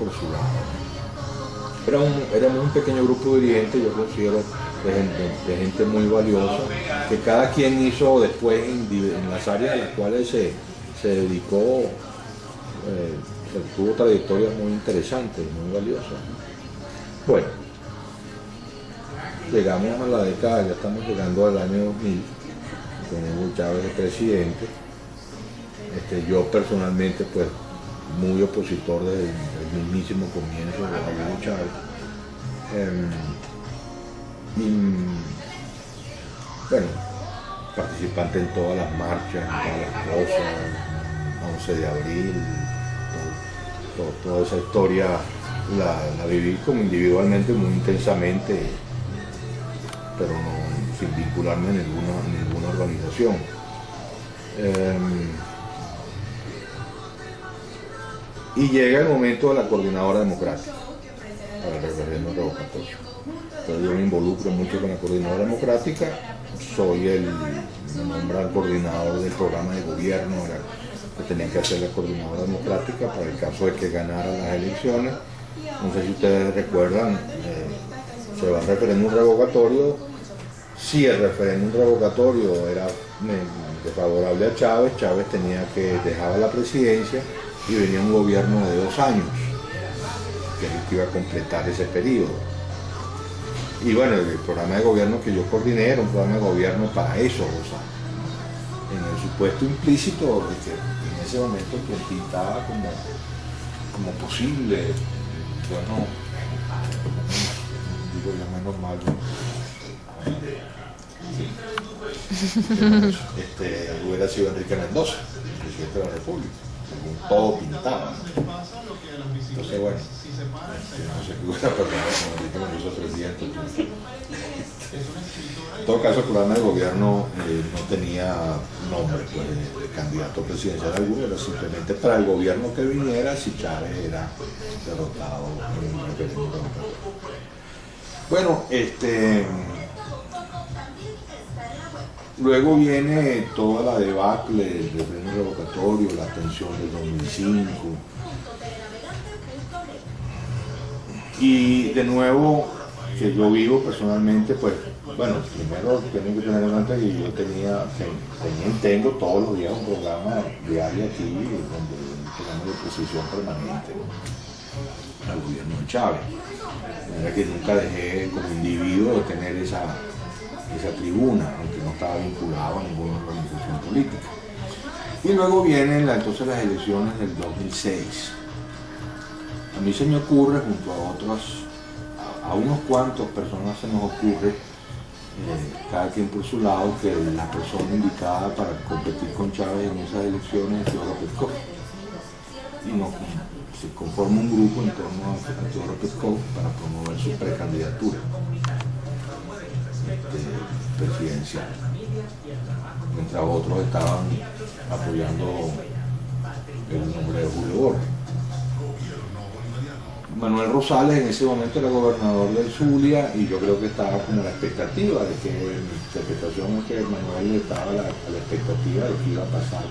por su lado. Éramos un pequeño grupo de dirigentes, yo considero de gente muy valiosa, que cada quien hizo después en las áreas a las cuales se dedicó, tuvo trayectorias muy interesantes, muy valiosas. Bueno, llegamos a la década, ya estamos llegando al año 2000, con Hugo Chávez de presidente. Yo personalmente, pues, muy opositor desde el mismísimo comienzo de Hugo Chávez. Bueno, participante en todas las marchas, en todas las cosas, 11 de abril, toda esa historia la viví como individualmente muy intensamente, pero no sin vincularme en ninguna organización. Y llega el momento de la coordinadora democrática para el referéndum revocatorio. Entonces yo me involucro mucho con la coordinadora democrática, me nombran coordinador del programa de gobierno que tenía que hacer la coordinadora democrática para el caso de que ganara las elecciones. No sé si ustedes recuerdan, se va al referéndum revocatorio. Si el referéndum revocatorio era desfavorable a Chávez, Chávez tenía que dejar la presidencia y venía un gobierno de 2 años, que era el que iba a completar ese periodo. Y bueno, el programa de gobierno que yo coordiné era un programa de gobierno para esos 2 años, en el supuesto implícito de que en ese momento quien pintaba como posible, bueno, digo yo menos mal, hubiera sido Enrique Mendoza, presidente de la República, según todo pintaba. Entonces, bueno, no sé qué hubiera pasado con Enrique Mendoza presidente. En todo caso, el programa de gobierno no tenía nombre de candidato presidencial alguno, era simplemente para el gobierno que viniera si Chávez era derrotado en el referéndum. Bueno, luego viene toda la debacle del referéndum revocatorio, la tensión del 2005. Y de nuevo, que yo vivo personalmente, pues, bueno, primero tienen que tener en cuenta que yo tengo todos los días un programa diario aquí, donde tenemos de oposición permanente al gobierno de Chávez. De manera que nunca dejé como individuo de tener esa tribuna, aunque no estaba vinculado a ninguna organización política. Y luego vienen entonces las elecciones del 2006. A mí se me ocurre, junto a unos cuantos personas se nos ocurre, cada quien por su lado, que la persona indicada para competir con Chávez en esas elecciones es Teodoro Petkov. Y se conforma un grupo en torno a Teodoro Petkov para promover su precandidatura presidencial, mientras otros estaban apoyando el nombre de Julio Borges. Manuel Rosales en ese momento era gobernador del Zulia y yo creo que estaba como la expectativa de que, mi interpretación es que Manuel estaba a la expectativa de que iba a pasar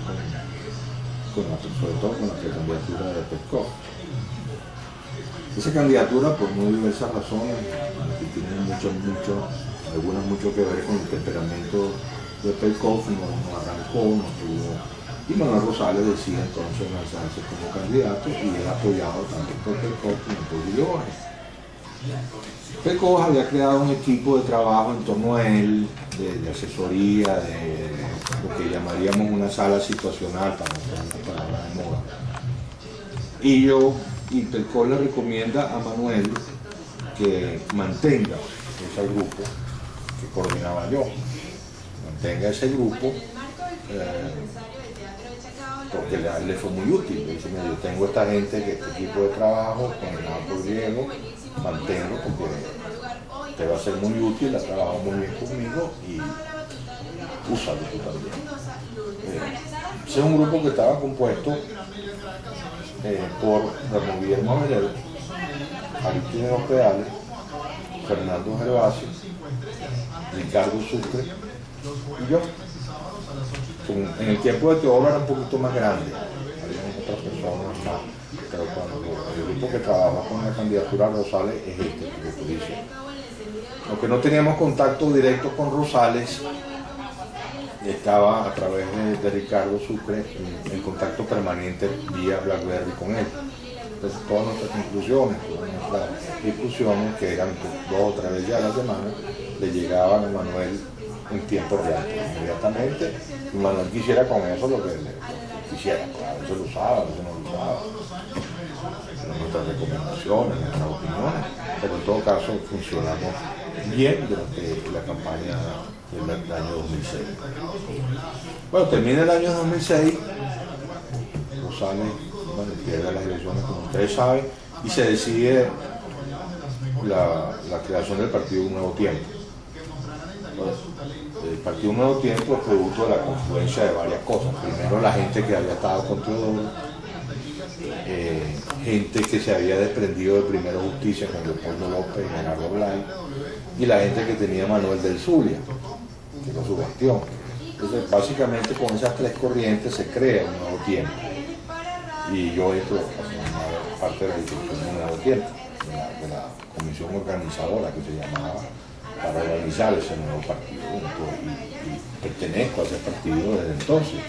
sobre todo con la precandidatura de Petkov. Esa candidatura, por muy diversas razones, que tienen algunas mucho que ver con el temperamento de Petkov, no arrancó, no tuvo. Y Manuel Rosales decide entonces lanzarse como candidato y era apoyado tanto por Petkov como por Julio Borges. Petkov había creado un equipo de trabajo en torno a él, de asesoría, de lo que llamaríamos una sala situacional, para usar una palabra de moda. Y Petkov le recomienda a Manuel que mantenga ese grupo que coordinaba yo, mantenga ese grupo, porque le fue muy útil. Le dice, yo tengo esta gente, este equipo de trabajo, coordinado por Diego, mantengo porque te va a ser muy útil, ha trabajado muy bien conmigo y úsalo tú también. Ese es un grupo que estaba compuesto por Ramón Guillermo Avelero, Agustín Opeales, Fernando Gervasio, Ricardo Sucre y yo. En el tiempo de Teodoro era un poquito más grande, había otras personas más, pero cuando el grupo grupo que trabaja con la candidatura a Rosales es este que tú dices. Aunque no teníamos contacto directo con Rosales, estaba a través de Ricardo Sucre en contacto permanente vía BlackBerry con él. Entonces todas nuestras conclusiones, todas nuestras discusiones, que eran 2 o 3 veces a la semana, le llegaban a Manuel en tiempo real, inmediatamente. Y Manuel quisiera con eso lo que quisiera, a veces lo usaba, a veces no lo usaba. Nuestras recomendaciones, nuestras opiniones, pero en todo caso funcionamos bien durante la campaña del año 2006. Bueno, termina el año 2006, Rosales pierde las elecciones, como ustedes saben, y se decide la creación del partido Un Nuevo Tiempo. El partido Un Nuevo Tiempo es producto de la confluencia de varias cosas. Primero, la gente que había estado con Teodoro, gente que se había desprendido de Primero Justicia con Leopoldo López y Gerardo Blay, y la gente que tenía Manuel del Zulia, que era su bastión. Entonces, básicamente con esas 3 corrientes se crea Un Nuevo Tiempo. Y yo entro a formar parte de la institución de Un Nuevo Tiempo, de la comisión organizadora que se llamaba, para organizar ese nuevo partido. Y pertenezco a ese partido desde entonces.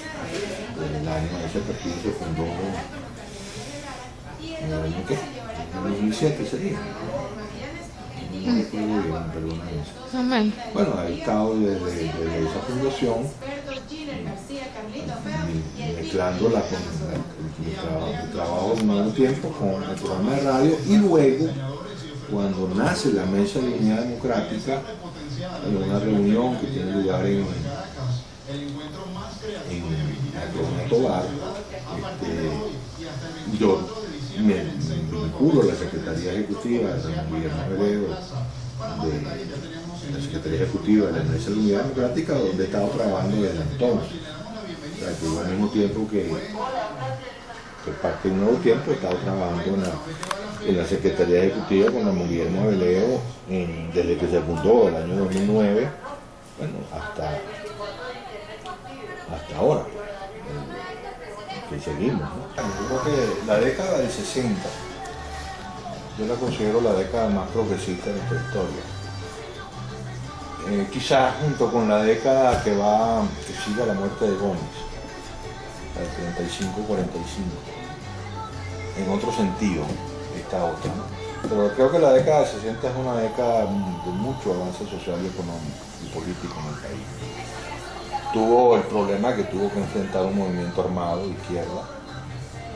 Desde el año ese partido se fundó en el año ¿qué? En el 2007 sería. No recuerdo bien, perdóname. Bueno, he estado desde esa fundación mezclándola con mi trabajo de Un Nuevo Tiempo con el programa de radio, y luego cuando nace la Mesa de Unidad Democrática, en una reunión que tiene lugar en la Tobar, yo me vinculo a la Secretaría Ejecutiva de Guillermo Veredo, de la Secretaría Ejecutiva de la Mesa de Unidad Democrática, donde he estado trabajando desde entonces. O sea, que yo al mismo tiempo que parte de Un Nuevo Tiempo he estado trabajando en la Secretaría Ejecutiva con Ramón Guillermo Veleo desde que se fundó el año 2009, bueno, hasta ahora, que seguimos, ¿no? Yo creo que la década del 60, yo la considero la década más progresista de nuestra historia. Quizás junto con la década que sigue a la muerte de Gómez, el 35-45, en otro sentido, esta otra, ¿no? Pero creo que la década del 60 es una década de mucho avance social y económico y político en el país. Tuvo el problema que tuvo que enfrentar un movimiento armado de izquierda,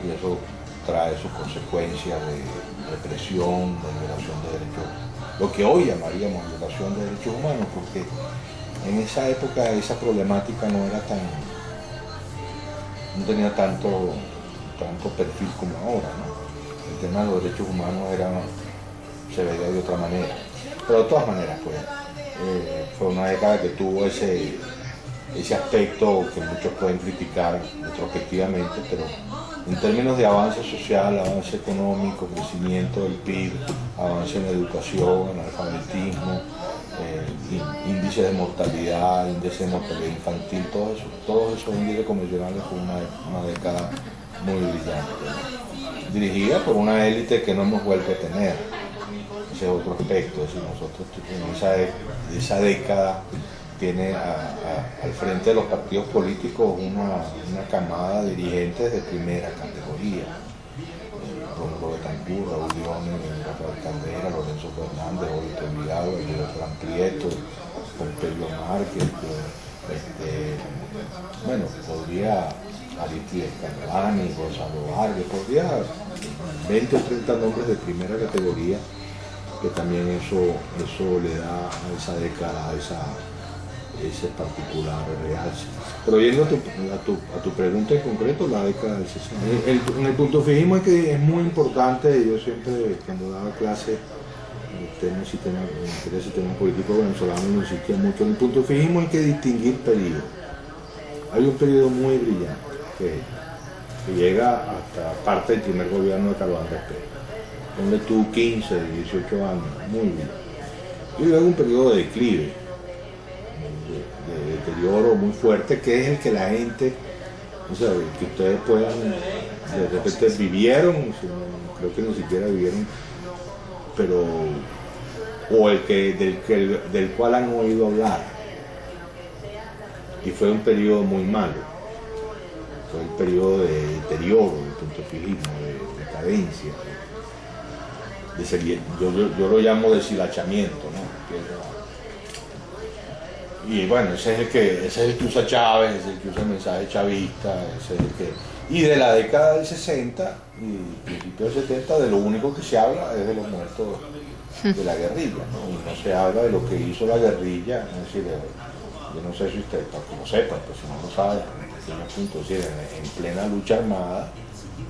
y eso trae sus consecuencias de represión, de violación de derechos, lo que hoy llamaríamos violación de derechos humanos, porque en esa época esa problemática no tenía tanto perfil como ahora, ¿no? El tema de los derechos humanos se veía de otra manera, pero de todas maneras fue una década que tuvo ese aspecto que muchos pueden criticar retrospectivamente, pero en términos de avance social, avance económico, crecimiento del PIB, avance en educación, en alfabetismo, índice de mortalidad, índice de mortalidad infantil, todos esos índices convencionales fue una década muy brillante, ¿no? Dirigida por una élite que no hemos vuelto a tener. Ese es otro aspecto, es decir, nosotros en esa década tiene al frente de los partidos políticos una camada de dirigentes de primera categoría. Rómulo Betancourt, Raúl León, Rafael Caldera, Lorenzo Fernández, Roberto Envigado, Fran Prieto, Pompeyo Márquez, bueno, podría Aristides Canavani, Gonzalo Vargas, podría 20 o 30 nombres de primera categoría, que también eso le da a esa década, ese particular realce. Pero yendo a tu pregunta en concreto, la década del 60. En el punto fijismo es muy importante. Yo siempre, cuando daba clase, interés y temas políticos venezolanos, me insistía mucho. En el punto fijismo hay que distinguir periodos. Hay un periodo muy brillante que llega hasta parte del primer gobierno de Carlos Andrés Pérez, donde tuvo 15, 18 años, muy bien. Y luego un periodo de declive, de deterioro muy fuerte, que es el que la gente, o sea, que ustedes puedan de repente vivieron, creo que ni siquiera vivieron, pero o del cual han oído hablar. Y fue un periodo muy malo, fue un periodo de deterioro, de puntofijismo, de decadencia, yo lo llamo deshilachamiento, ¿no? Y bueno, ese es el que usa Chávez, ese es el que usa el mensaje chavista, ese es el que... Y de la década del 60 y principios del 70, de lo único que se habla es de los muertos de la guerrilla, ¿no? Y no se habla de lo que hizo la guerrilla, es decir, yo no sé si usted, para que lo sepa, pues si no lo sabe, es decir, en plena lucha armada,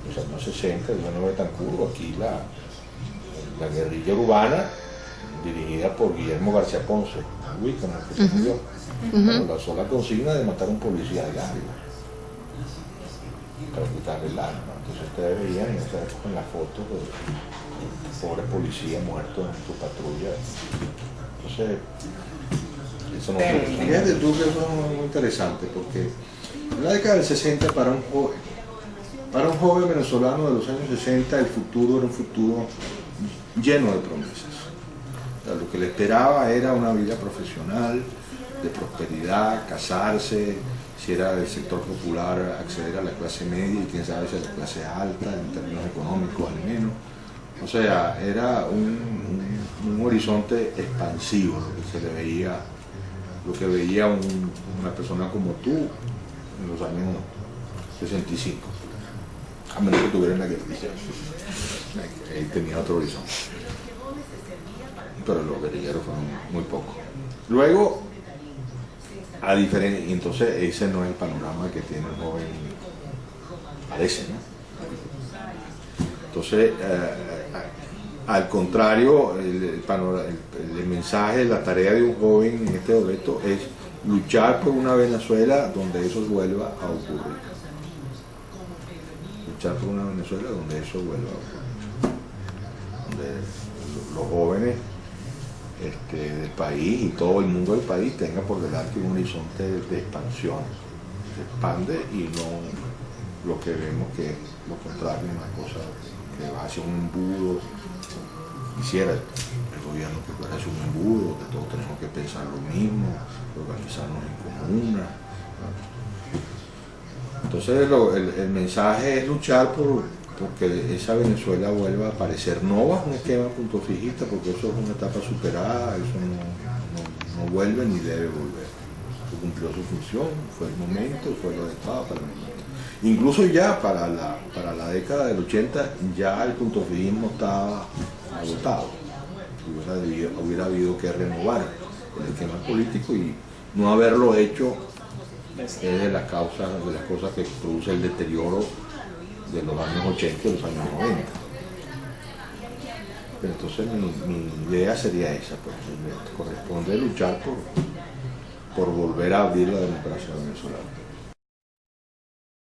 en los años 60, yo no veo tan curvo, aquí la guerrilla urbana, dirigida por Guillermo García Ponce, ubican al que se murió, la sola consigna de matar a un policía de Ávila para quitarle el arma. Entonces ustedes veían en esa época en las fotos de pobre policía muerto en su patrulla. Entonces, eso no sé. Fíjate tú que eso es muy interesante, porque en la década del 60 para un joven venezolano de los años 60 el futuro era un futuro lleno de promesas. O sea, lo que le esperaba era una vida profesional, de prosperidad, casarse, si era del sector popular, acceder a la clase media y quién sabe si a la clase alta, en términos económicos al menos. O sea, era un horizonte expansivo lo que se le veía, lo que veía una persona como tú en los años 65, a menos que tuviera la guerrilla. Él tenía otro horizonte, pero los guerrilleros fueron muy pocos. Luego, entonces ese no es el panorama que tiene el joven, parece, ¿no? Entonces, al contrario, el mensaje, la tarea de un joven en este momento es luchar por una Venezuela donde eso vuelva a ocurrir. Luchar por una Venezuela donde eso vuelva a ocurrir. Donde los jóvenes del país y todo el mundo del país tenga por delante un horizonte de expansión. Se expande y no lo que vemos que es lo contrario, una cosa que va hacia un embudo. Quisiera el gobierno que fuera hacia un embudo, que todos tenemos que pensar lo mismo, organizarnos en comuna. Entonces el mensaje es luchar porque esa Venezuela vuelva a aparecer, no bajo un esquema punto fijista, porque eso es una etapa superada, eso no vuelve ni debe volver. Eso cumplió su función, fue el momento, fue lo adecuado para el momento. Incluso ya para la década del 80 ya el punto fijismo estaba agotado, hubiera habido que renovar el esquema político y no haberlo hecho es de las cosas que produce el deterioro de los años 80 y los años 90. Pero entonces mi idea sería esa, pues corresponde luchar por volver a abrir la democracia venezolana.